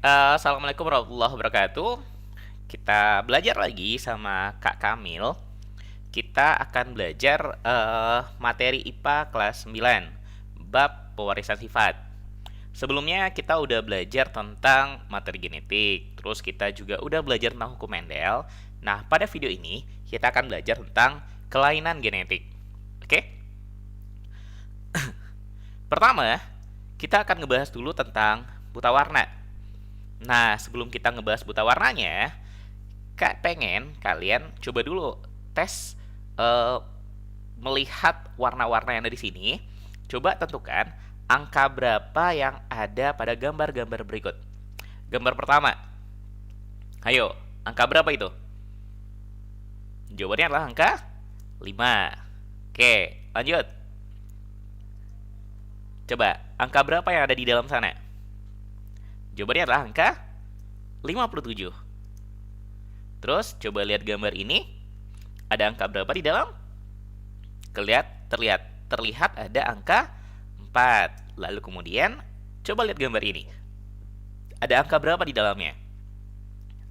Assalamualaikum warahmatullahi wabarakatuh. Kita belajar lagi sama Kak Kamil. Kita akan belajar materi IPA kelas 9, bab pewarisan sifat. Sebelumnya kita udah belajar tentang materi genetik, terus kita juga udah belajar tentang hukum Mendel. Nah, pada video ini kita akan belajar tentang kelainan genetik. Oke? Pertama, kita akan ngebahas dulu tentang buta warna. Nah, sebelum kita ngebahas buta warnanya, Kak pengen kalian coba dulu tes melihat warna-warna yang ada di sini. Coba tentukan angka berapa yang ada pada gambar-gambar berikut. Gambar pertama. Ayo, angka berapa itu? Jawabannya adalah angka 5. Oke, lanjut. Coba, angka berapa yang ada di dalam sana? Jawabannya adalah angka 57. Terus, coba lihat gambar ini. Ada angka berapa di dalam? Terlihat ada angka 4. Lalu kemudian, coba lihat gambar ini. Ada angka berapa di dalamnya?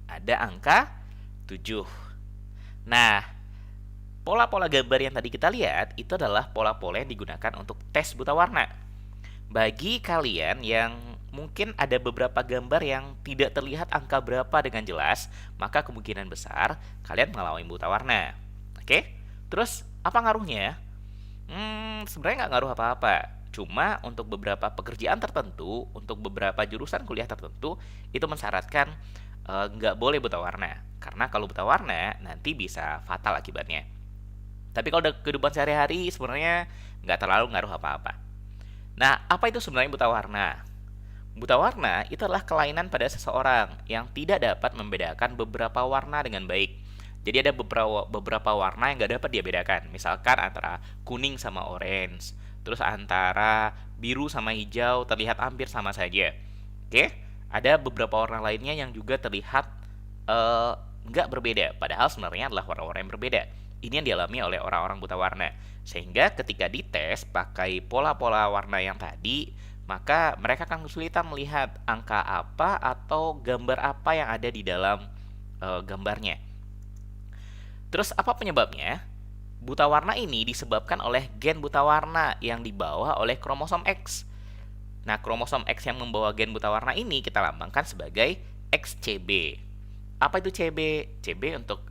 Ada angka 7. Nah, pola-pola gambar yang tadi kita lihat, itu adalah pola-pola yang digunakan untuk tes buta warna. Bagi kalian yang mungkin ada beberapa gambar yang tidak terlihat angka berapa dengan jelas, maka kemungkinan besar kalian mengalami buta warna. Oke? Terus, apa ngaruhnya? Sebenarnya nggak ngaruh apa-apa. Cuma untuk beberapa pekerjaan tertentu, untuk beberapa jurusan kuliah tertentu, itu mensyaratkan nggak boleh buta warna. Karena kalau buta warna, nanti bisa fatal akibatnya. Tapi kalau udah kehidupan sehari-hari, sebenarnya nggak terlalu ngaruh apa-apa. Nah, apa itu sebenarnya buta warna? Buta warna itu adalah kelainan pada seseorang yang tidak dapat membedakan beberapa warna dengan baik. Jadi ada beberapa warna yang nggak dapat dia bedakan. Misalkan antara kuning sama orange, terus antara biru sama hijau terlihat hampir sama saja. Oke, ada beberapa warna lainnya yang juga terlihat nggak berbeda, padahal sebenarnya adalah warna-warna yang berbeda. Ini yang dialami oleh orang-orang buta warna. Sehingga ketika dites pakai pola-pola warna yang tadi, maka mereka akan kesulitan melihat angka apa atau gambar apa yang ada di dalam gambarnya. Terus apa penyebabnya? Buta warna ini disebabkan oleh gen buta warna yang dibawa oleh kromosom X. Nah, kromosom X yang membawa gen buta warna ini kita lambangkan sebagai XCB. Apa itu CB? CB untuk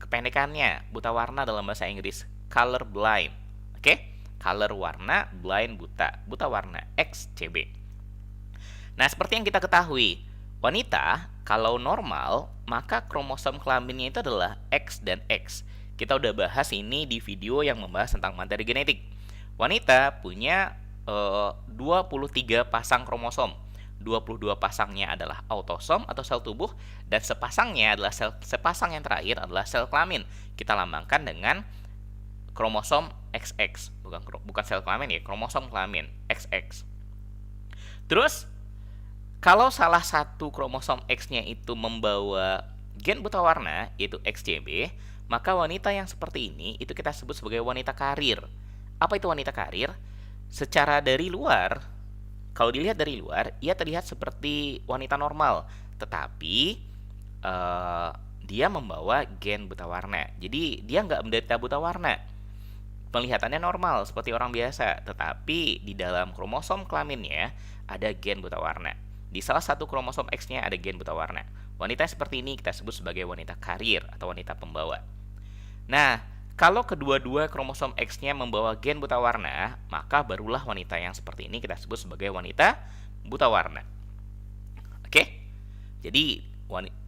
kependekannya, buta warna dalam bahasa Inggris, color blind. Oke? Color warna, blind buta. Buta warna, XCB. Nah, seperti yang kita ketahui, wanita kalau normal, maka kromosom kelaminnya itu adalah X dan X. Kita udah bahas ini di video yang membahas tentang materi genetik. Wanita punya 23 pasang kromosom. 22 pasangnya adalah autosom atau sel tubuh, dan sepasangnya adalah sepasang yang terakhir adalah sel kelamin. Kita lambangkan dengan kromosom XX, bukan sel kelamin ya, kromosom kelamin XX. Terus kalau salah satu kromosom X-nya itu membawa gen buta warna yaitu XCB, maka wanita yang seperti ini itu kita sebut sebagai wanita karir. Apa itu wanita karir? Secara dari luar, kalau dilihat dari luar, ia terlihat seperti wanita normal, tetapi dia membawa gen buta warna. Jadi dia nggak menderita buta warna. Penglihatannya normal seperti orang biasa, tetapi di dalam kromosom kelaminnya ada gen buta warna. Di salah satu kromosom X-nya ada gen buta warna. Wanita seperti ini kita sebut sebagai wanita karir atau wanita pembawa. Nah, kalau kedua-dua kromosom X-nya membawa gen buta warna, maka barulah wanita yang seperti ini kita sebut sebagai wanita buta warna. Oke? Jadi,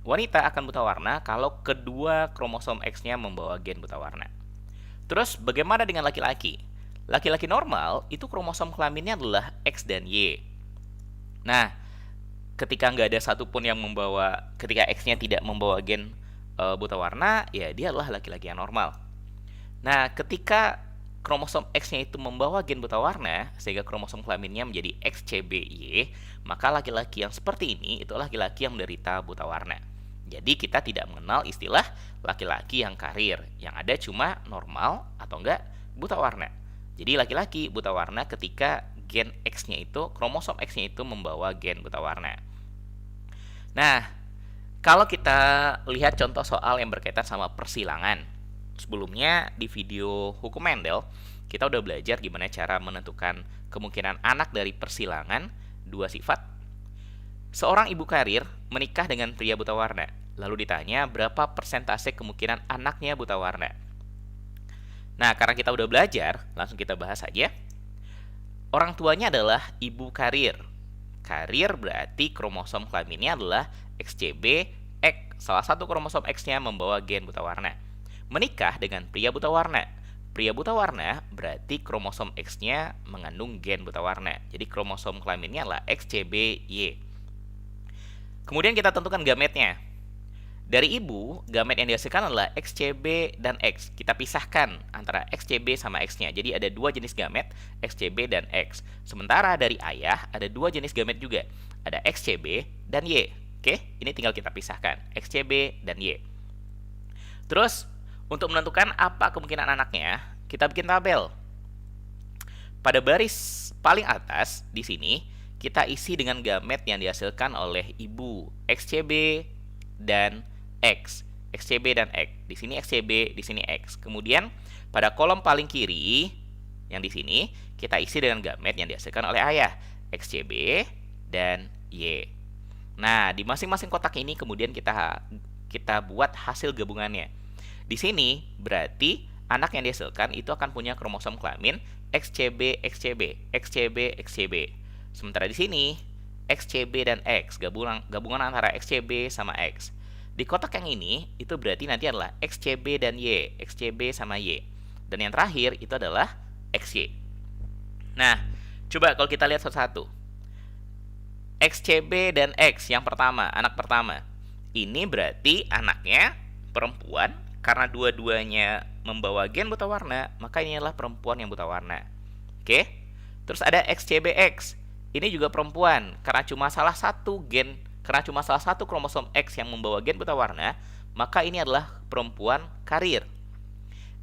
wanita akan buta warna kalau kedua kromosom X-nya membawa gen buta warna. Terus, bagaimana dengan laki-laki? Laki-laki normal, itu kromosom kelaminnya adalah X dan Y. Nah, ketika nggak ada satupun yang ketika X-nya tidak membawa gen buta warna, ya dia adalah laki-laki yang normal. Nah, ketika kromosom X-nya itu membawa gen buta warna, sehingga kromosom kelaminnya menjadi XCBY, maka laki-laki yang seperti ini itu laki-laki yang menderita buta warna. Jadi kita tidak mengenal istilah laki-laki yang karir. Yang ada cuma normal atau enggak buta warna. Jadi laki-laki buta warna ketika gen X-nya itu, kromosom X-nya itu membawa gen buta warna. Nah, kalau kita lihat contoh soal yang berkaitan sama persilangan, sebelumnya di video hukum Mendel, kita udah belajar gimana cara menentukan kemungkinan anak dari persilangan dua sifat. Seorang ibu karir menikah dengan pria buta warna. Lalu ditanya berapa persentase kemungkinan anaknya buta warna. Nah, karena kita udah belajar, langsung kita bahas aja. Orang tuanya adalah ibu karir. Karir berarti kromosom kelaminnya adalah XCB, X. Salah satu kromosom X-nya membawa gen buta warna. Menikah dengan pria buta warna. Pria buta warna berarti kromosom X-nya mengandung gen buta warna. Jadi kromosom kelaminnya adalah XCBY. Kemudian kita tentukan gametnya. Dari ibu, gamet yang dihasilkan adalah XCB dan X. Kita pisahkan antara XCB sama X-nya. Jadi ada dua jenis gamet, XCB dan X. Sementara dari ayah ada dua jenis gamet juga. Ada XCB dan Y. Oke, ini tinggal kita pisahkan. XCB dan Y. Terus, untuk menentukan apa kemungkinan anaknya, kita bikin tabel. Pada baris paling atas di sini, kita isi dengan gamet yang dihasilkan oleh ibu, XCB dan X. XCB dan X. Di sini XCB, di sini X. Kemudian pada kolom paling kiri yang di sini kita isi dengan gamet yang dihasilkan oleh ayah, XCB dan Y. Nah, di masing-masing kotak ini kemudian kita buat hasil gabungannya. Di sini berarti anak yang dihasilkan itu akan punya kromosom kelamin XCB, XCB, XCB, XCB. Sementara di sini XCB dan X, gabungan antara XCB sama X. Di kotak yang ini, itu berarti nanti adalah XCB dan Y, XCB sama Y. Dan yang terakhir, itu adalah XY. Nah, coba kalau kita lihat satu-satu. XCB dan X yang pertama, anak pertama. Ini berarti anaknya perempuan, karena dua-duanya membawa gen buta warna, maka ini adalah perempuan yang buta warna. Oke? Terus ada XCBX. Ini juga perempuan, karena cuma salah satu kromosom X yang membawa gen buta warna, maka ini adalah perempuan karir.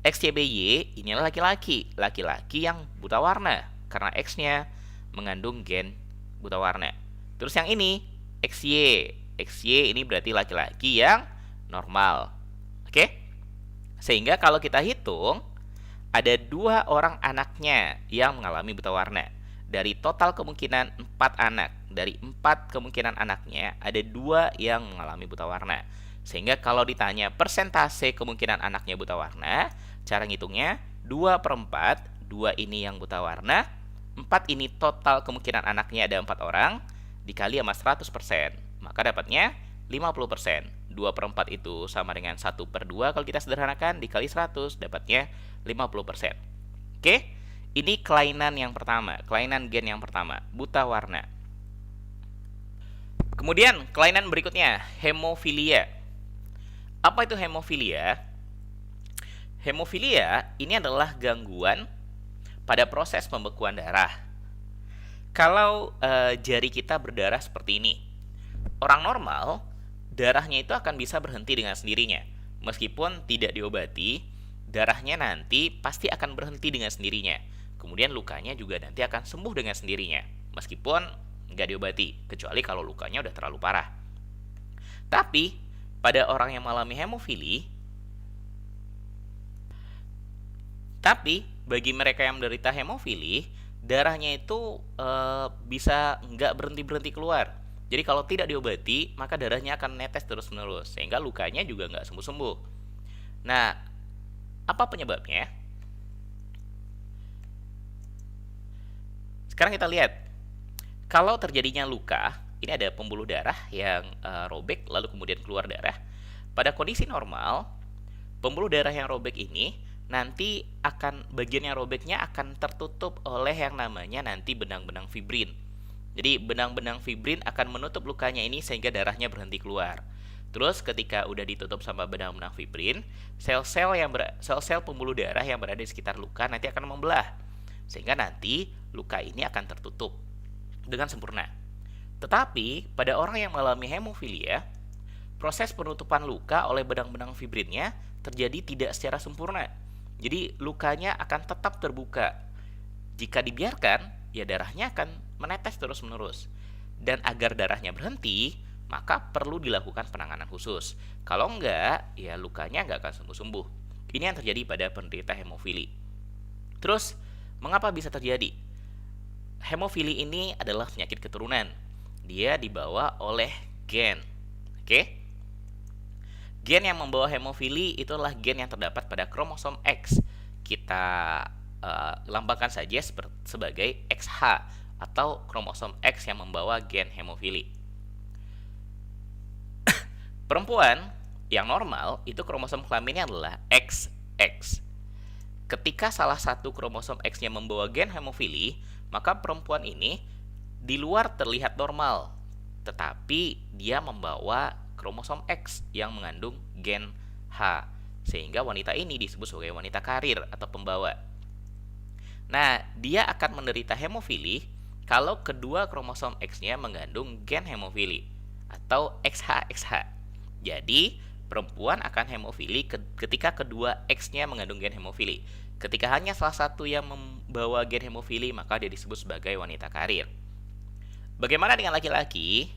XCBY ini adalah laki-laki yang buta warna, karena X-nya mengandung gen buta warna. Terus yang ini XY ini berarti laki-laki yang normal. Oke? Sehingga kalau kita hitung, ada 2 orang anaknya yang mengalami buta warna. Dari total kemungkinan 4 anak, dari 4 kemungkinan anaknya, ada 2 yang mengalami buta warna. Sehingga kalau ditanya persentase kemungkinan anaknya buta warna, cara ngitungnya 2/4, 2 ini yang buta warna, 4 ini total kemungkinan anaknya ada 4 orang, dikali sama 100%, maka dapatnya 50%. 2/4 itu sama dengan 1/2 kalau kita sederhanakan, dikali 100, dapatnya 50%. Oke? Ini kelainan yang pertama, kelainan gen yang pertama, buta warna. Kemudian, kelainan berikutnya, hemofilia. Apa itu hemofilia? Hemofilia ini adalah gangguan pada proses pembekuan darah. Kalau jari kita berdarah seperti ini, orang normal, darahnya itu akan bisa berhenti dengan sendirinya. Meskipun tidak diobati, darahnya nanti pasti akan berhenti dengan sendirinya. Kemudian lukanya juga nanti akan sembuh dengan sendirinya, meskipun nggak diobati, kecuali kalau lukanya udah terlalu parah. Tapi, pada orang yang mengalami bagi mereka yang menderita hemofili, darahnya itu bisa nggak berhenti-berhenti keluar. Jadi kalau tidak diobati, maka darahnya akan netes terus-menerus, sehingga lukanya juga nggak sembuh-sembuh. Nah, apa penyebabnya? Sekarang kita lihat, kalau terjadinya luka, ini ada pembuluh darah yang robek lalu kemudian keluar darah. Pada kondisi normal, pembuluh darah yang robek ini nanti bagian yang robeknya akan tertutup oleh yang namanya nanti benang-benang fibrin. Jadi benang-benang fibrin akan menutup lukanya ini sehingga darahnya berhenti keluar. Terus ketika udah ditutup sama benang-benang fibrin, sel-sel pembuluh darah yang berada di sekitar luka nanti akan membelah, sehingga nanti luka ini akan tertutup dengan sempurna. Tetapi pada orang yang mengalami hemofilia, proses penutupan luka oleh benang-benang fibrinnya terjadi tidak secara sempurna. Jadi lukanya akan tetap terbuka. Jika dibiarkan, ya darahnya akan menetes terus-menerus. Dan agar darahnya berhenti, maka perlu dilakukan penanganan khusus. Kalau enggak, ya lukanya enggak akan sembuh-sembuh. Ini yang terjadi pada penderita hemofili. Terus, mengapa bisa terjadi? Hemofili ini adalah penyakit keturunan. Dia dibawa oleh gen. Oke? Gen yang membawa hemofili itu adalah gen yang terdapat pada kromosom X. Kita lambangkan saja sebagai XH atau kromosom X yang membawa gen hemofili. Perempuan yang normal itu kromosom kelaminnya adalah XX. Ketika salah satu kromosom X-nya membawa gen hemofili, maka perempuan ini di luar terlihat normal, tetapi dia membawa kromosom X yang mengandung gen H, sehingga wanita ini disebut sebagai wanita karir atau pembawa. Nah, dia akan menderita hemofili kalau kedua kromosom X-nya mengandung gen hemofili atau XH-XH. Jadi, perempuan akan hemofili ketika kedua X-nya mengandung gen hemofili. Ketika hanya salah satu yang membawa gen hemofili, maka dia disebut sebagai wanita karir. Bagaimana dengan laki-laki?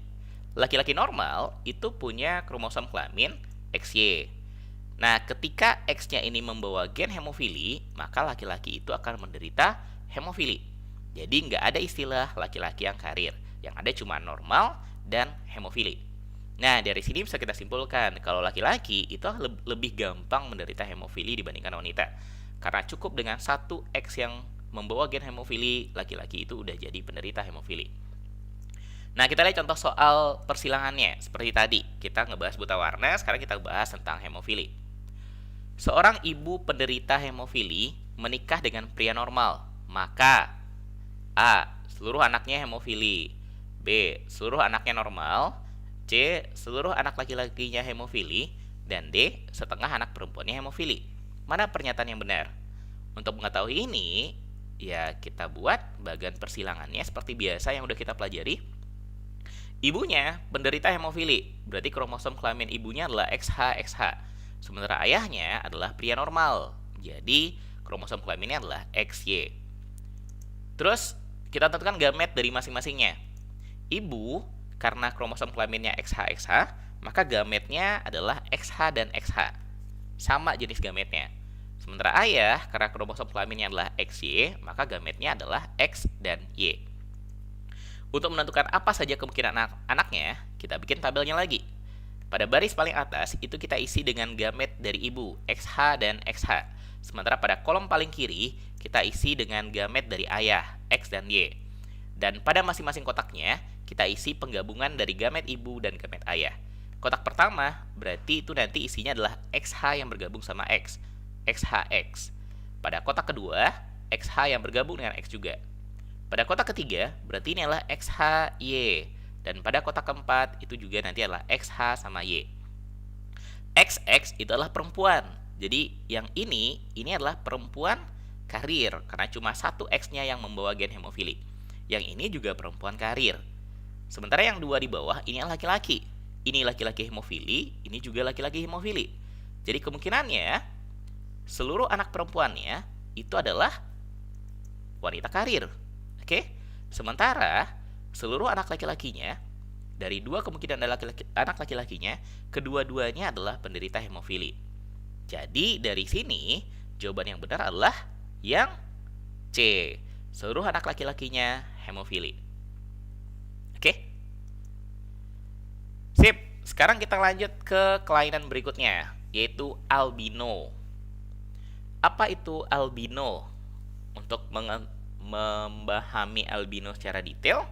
Laki-laki normal itu punya kromosom kelamin XY. Nah, ketika X-nya ini membawa gen hemofili, maka laki-laki itu akan menderita hemofili. Jadi nggak ada istilah laki-laki yang karir. Yang ada cuma normal dan hemofili. Nah, dari sini bisa kita simpulkan kalau laki-laki itu lebih gampang menderita hemofili dibandingkan wanita. Karena cukup dengan satu X yang membawa gen hemofili, laki-laki itu udah jadi penderita hemofili. Nah, kita lihat contoh soal persilangannya. Seperti tadi, kita ngebahas buta warna, sekarang kita bahas tentang hemofili. Seorang ibu penderita hemofili menikah dengan pria normal, maka A. Seluruh anaknya hemofili. B. Seluruh anaknya normal. C. Seluruh anak laki-lakinya hemofili. Dan D. Setengah anak perempuannya hemofili. Mana pernyataan yang benar? Untuk mengetahui ini, ya kita buat bagian persilangannya seperti biasa yang udah kita pelajari. Ibunya penderita hemofili, berarti kromosom kelamin ibunya adalah XH-XH. Sementara ayahnya adalah pria normal, jadi kromosom kelaminnya adalah XY. Terus kita tentukan gamet dari masing-masingnya. Ibu, karena kromosom kelaminnya XH-XH, maka gametnya adalah XH dan XH. Sama jenis gametnya. Sementara ayah, karena kromosom kelaminnya adalah XY, maka gametnya adalah X dan Y. Untuk menentukan apa saja kemungkinan anaknya, kita bikin tabelnya lagi. Pada baris paling atas, itu kita isi dengan gamet dari ibu, XH dan XH. Sementara pada kolom paling kiri, kita isi dengan gamet dari ayah, X dan Y. Dan pada masing-masing kotaknya, kita isi penggabungan dari gamet ibu dan gamet ayah. Kotak pertama, berarti itu nanti isinya adalah XH yang bergabung sama X, XHX. Pada kotak kedua, XH yang bergabung dengan X juga. Pada kotak ketiga, berarti ini adalah XHY. Dan pada kotak keempat, itu juga nanti adalah XH sama Y. XX itu adalah perempuan. Jadi yang ini adalah perempuan karir. Karena cuma satu X-nya yang membawa gen hemofili. Yang ini juga perempuan karir. Sementara yang dua di bawah, ini adalah laki-laki. Ini laki-laki hemofili, ini juga laki-laki hemofili. Jadi kemungkinannya, seluruh anak perempuannya itu adalah wanita karir. Oke, sementara seluruh anak laki-lakinya dari dua kemungkinan anak laki-lakinya, kedua-duanya adalah penderita hemofili. Jadi dari sini jawaban yang benar adalah yang C. Seluruh anak laki-lakinya hemofili. Oke, sip. Sekarang kita lanjut ke kelainan berikutnya, yaitu albino. Apa itu albino? Untuk memahami albino secara detail,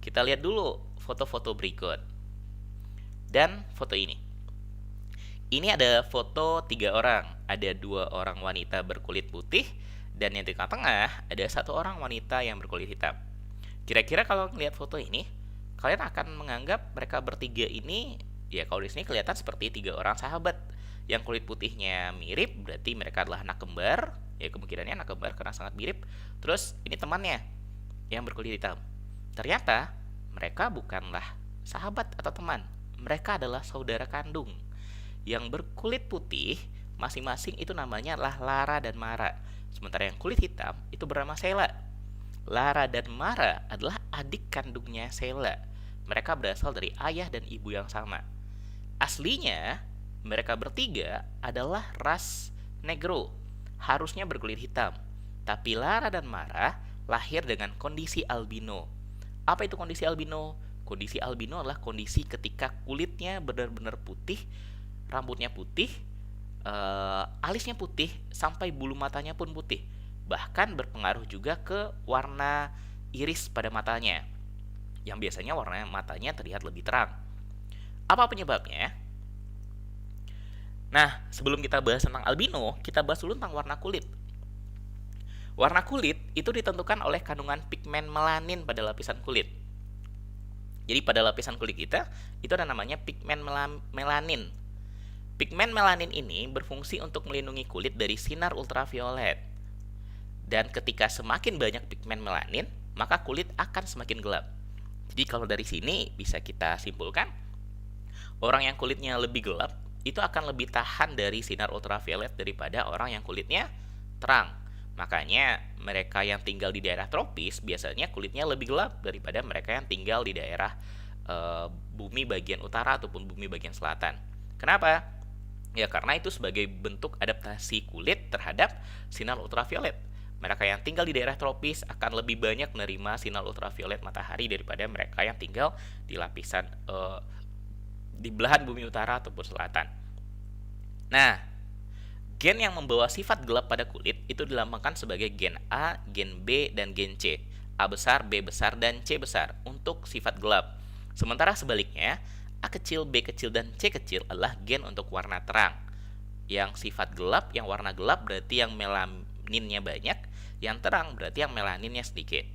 kita lihat dulu foto-foto berikut. Dan foto ini. Ini ada foto 3 orang. Ada 2 orang wanita berkulit putih, dan yang di tengah-tengah ada 1 orang wanita yang berkulit hitam. Kira-kira kalau melihat foto ini, kalian akan menganggap mereka bertiga ini, ya kalau di sini kelihatan seperti 3 orang sahabat. Yang kulit putihnya mirip, berarti mereka adalah anak kembar. Ya kemungkinannya anak kembar karena sangat mirip. Terus ini temannya yang berkulit hitam. Ternyata mereka bukanlah sahabat atau teman. Mereka adalah saudara kandung. Yang berkulit putih masing-masing itu namanya adalah Lara dan Mara. Sementara yang kulit hitam itu bernama Sheila. Lara dan Mara adalah adik kandungnya Sheila. mereka berasal dari ayah dan ibu yang sama. Aslinya, mereka bertiga adalah ras negro, harusnya berkulit hitam. Tapi Lara dan Mara lahir dengan kondisi albino. Apa itu kondisi albino? Kondisi albino adalah kondisi ketika kulitnya benar-benar putih, rambutnya putih, alisnya putih, sampai bulu matanya pun putih. Bahkan berpengaruh juga ke warna iris pada matanya, yang biasanya warna matanya terlihat lebih terang. Apa penyebabnya? Nah, sebelum kita bahas tentang albino, kita bahas dulu tentang warna kulit. Warna kulit itu ditentukan oleh kandungan pigmen melanin pada lapisan kulit. Jadi pada lapisan kulit kita, itu ada namanya pigmen melanin. Pigmen melanin ini berfungsi untuk melindungi kulit dari sinar ultraviolet. Dan ketika semakin banyak pigmen melanin, maka kulit akan semakin gelap. Jadi kalau dari sini bisa kita simpulkan, orang yang kulitnya lebih gelap itu akan lebih tahan dari sinar ultraviolet daripada orang yang kulitnya terang. Makanya mereka yang tinggal di daerah tropis biasanya kulitnya lebih gelap daripada mereka yang tinggal di daerah bumi bagian utara ataupun bumi bagian selatan. Kenapa? Ya karena itu sebagai bentuk adaptasi kulit terhadap sinar ultraviolet. Mereka yang tinggal di daerah tropis akan lebih banyak menerima sinar ultraviolet matahari daripada mereka yang tinggal di lapisan di belahan bumi utara ataupun selatan. Nah, gen yang membawa sifat gelap pada kulit itu dilambangkan sebagai gen A, gen B, dan gen C. A besar, B besar, dan C besar untuk sifat gelap. Sementara sebaliknya, A kecil, B kecil, dan C kecil adalah gen untuk warna terang. Yang sifat gelap, yang warna gelap berarti yang melaninnya banyak, yang terang berarti yang melaninnya sedikit.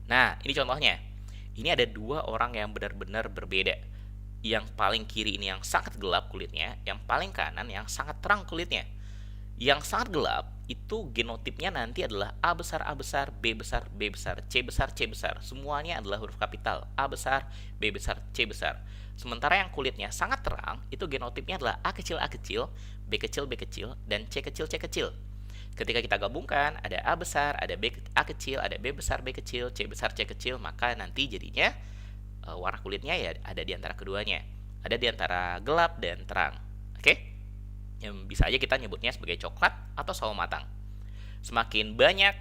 Nah, ini contohnya. Ini ada dua orang yang benar-benar berbeda. Yang paling kiri ini yang sangat gelap kulitnya, yang paling kanan yang sangat terang kulitnya. Yang sangat gelap itu genotipnya nanti adalah A besar, B besar, B besar, C besar, C besar. Semuanya adalah huruf kapital. A besar, B besar, C besar. Sementara yang kulitnya sangat terang itu genotipnya adalah A kecil, B kecil, B kecil, dan C kecil, C kecil. Ketika kita gabungkan ada A besar, ada A kecil, ada B besar, B kecil, C besar, C kecil, maka nanti jadinya warna kulitnya ya ada di antara keduanya, ada di antara gelap dan terang. Oke? Yang bisa aja kita nyebutnya sebagai coklat atau sawo matang. Semakin banyak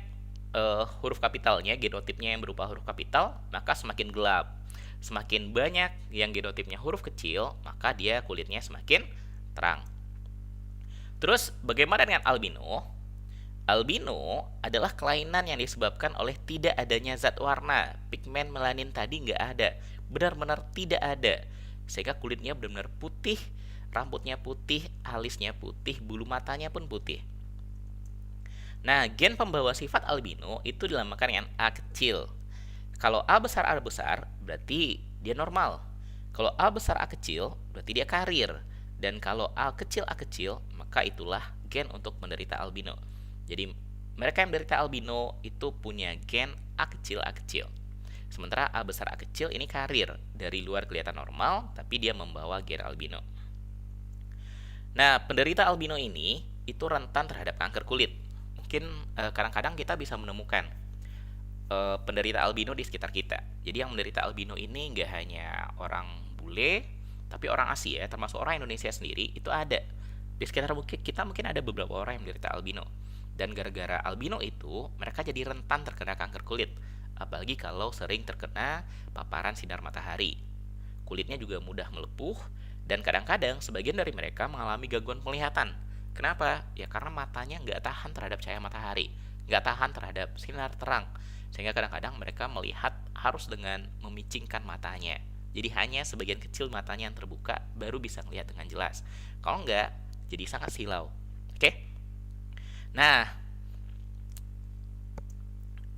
huruf kapitalnya, genotipnya yang berupa huruf kapital, maka semakin gelap. Semakin banyak yang genotipnya huruf kecil, maka dia kulitnya semakin terang. Terus bagaimana dengan albino? Albino adalah kelainan yang disebabkan oleh tidak adanya zat warna. Pigmen melanin tadi nggak ada, benar-benar tidak ada. Sehingga kulitnya benar-benar putih, rambutnya putih, alisnya putih, bulu matanya pun putih. Nah, gen pembawa sifat albino itu dilambangkan dengan A kecil. Kalau A besar berarti dia normal. Kalau A besar A kecil berarti dia karir. Dan kalau A kecil maka itulah gen untuk menderita albino. Jadi mereka yang menderita albino itu punya gen A kecil. Sementara A besar A kecil ini karir, dari luar kelihatan normal tapi dia membawa gen albino. Nah, penderita albino ini itu rentan terhadap kanker kulit. Mungkin kadang-kadang kita bisa menemukan penderita albino di sekitar kita. Jadi yang menderita albino ini nggak hanya orang bule, tapi orang Asia, termasuk orang Indonesia sendiri itu ada. Di sekitar kita mungkin ada beberapa orang yang menderita albino. Dan gara-gara albino itu, mereka jadi rentan terkena kanker kulit. Apalagi kalau sering terkena paparan sinar matahari. Kulitnya juga mudah melepuh, dan kadang-kadang sebagian dari mereka mengalami gangguan penglihatan. Kenapa? Ya karena matanya nggak tahan terhadap cahaya matahari, nggak tahan terhadap sinar terang. Sehingga kadang-kadang mereka melihat harus dengan memicingkan matanya. Jadi hanya sebagian kecil matanya yang terbuka, baru bisa melihat dengan jelas. Kalau nggak, jadi sangat silau. Oke? Nah,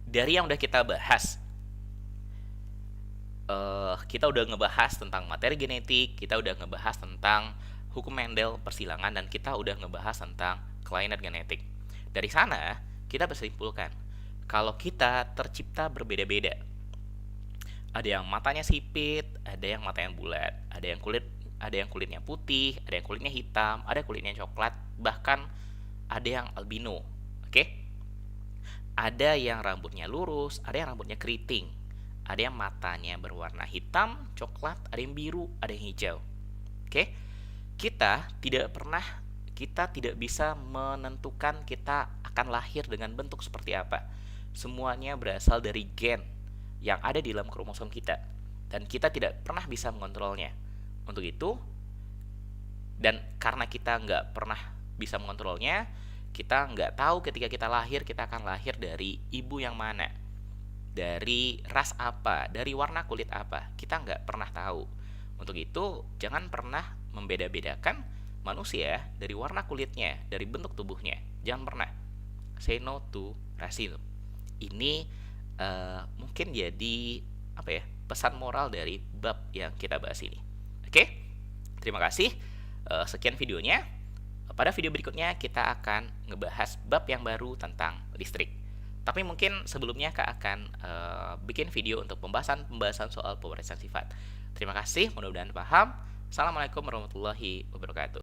dari yang udah kita bahas, kita udah ngebahas tentang materi genetik, kita udah ngebahas tentang hukum Mendel, persilangan, dan kita udah ngebahas tentang kelainan genetik. Dari sana, kita bisa simpulkan kalau kita tercipta berbeda-beda. Ada yang matanya sipit, ada yang matanya bulat, ada yang kulitnya putih, ada yang kulitnya hitam, ada kulitnya coklat, bahkan ada yang albino. Oke? Ada yang rambutnya lurus, ada yang rambutnya keriting, Ada yang matanya berwarna hitam, coklat, ada yang biru, ada yang hijau. Oke, kita tidak bisa menentukan kita akan lahir dengan bentuk seperti apa. Semuanya berasal dari gen yang ada di dalam kromosom kita, dan kita tidak pernah bisa mengontrolnya. Untuk itu, dan karena kita nggak pernah bisa mengontrolnya, kita nggak tahu ketika kita lahir kita akan lahir dari ibu yang mana, dari ras apa, dari warna kulit apa, kita nggak pernah tahu. Untuk itu, jangan pernah membeda-bedakan manusia dari warna kulitnya, dari bentuk tubuhnya. Jangan pernah. Say no to racism. Ini mungkin jadi pesan moral dari bab yang kita bahas ini. Oke, terima kasih. Sekian videonya. Pada video berikutnya kita akan ngebahas bab yang baru tentang listrik. Tapi mungkin sebelumnya Kak akan bikin video untuk pembahasan soal pewarisan sifat. Terima kasih, mudah-mudahan paham. Assalamualaikum warahmatullahi wabarakatuh.